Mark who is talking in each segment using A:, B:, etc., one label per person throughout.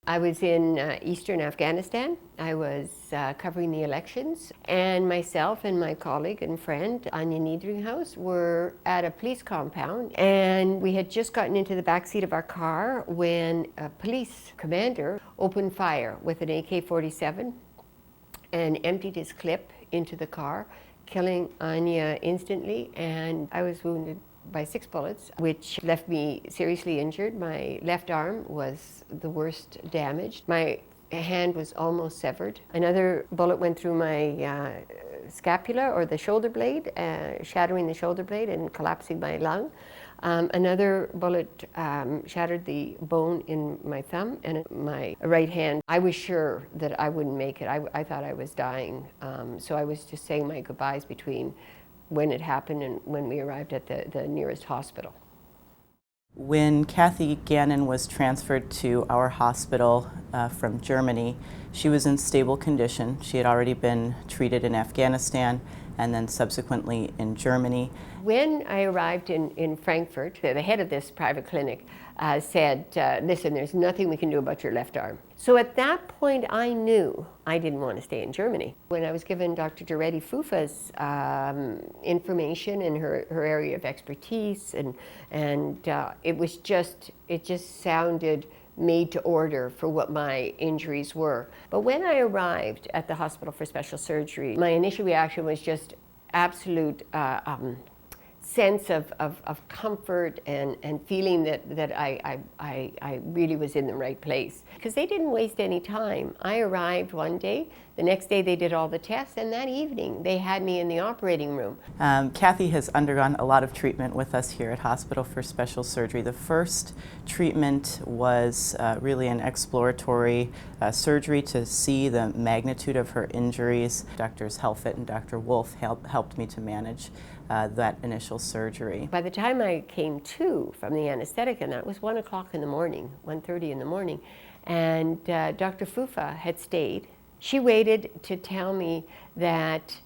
A: I was in eastern Afghanistan. I was covering the elections, and myself and my colleague and friend, Anya Niedringhaus, were at a police compound, and we had just gotten into the back seat of our car when a police commander opened fire with an AK-47 and emptied his clip into the car, killing Anya instantly, and I was wounded by 6 bullets, which left me seriously injured. My left arm was the worst damaged. My hand was almost severed. Another bullet went through my scapula, or the shoulder blade, shattering the shoulder blade and collapsing my lung. Another bullet shattered the bone in my thumb and my right hand. I was sure that I wouldn't make it. I thought I was dying. So I was just saying my goodbyes between when it happened and when we arrived at the nearest hospital.
B: When Kathy Gannon was transferred to our hospital from Germany, she was in stable condition. She had already been treated in Afghanistan and then subsequently in Germany.
A: When I arrived in Frankfurt, the head of this private clinic said, listen, there's nothing we can do about your left arm. So at that point I knew I didn't want to stay in Germany. When I was given Dr. Duretti Fufa's information and her area of expertise, and it just sounded made to order for what my injuries were. But when I arrived at the Hospital for Special Surgery, my initial reaction was just absolute sense of comfort and feeling that I really was in the right place. Because they didn't waste any time. I arrived one day, the next day they did all the tests, and that evening they had me in the operating room.
B: Kathy has undergone a lot of treatment with us here at Hospital for Special Surgery. The first treatment was really an exploratory surgery to see the magnitude of her injuries. Drs. Helfet and Dr. Wolf helped me to manage that initial surgery.
A: By the time I came to from the anesthetic, and that was 1 o'clock in the morning, 1:30 in the morning, and Dr. Fufa had stayed. She waited to tell me that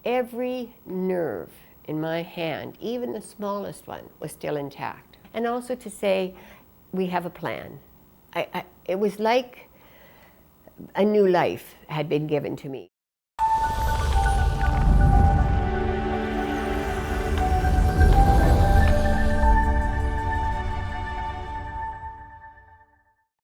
A: every nerve in my hand, even the smallest one, was still intact. And also to say, we have a plan. It was like a new life had been given to me.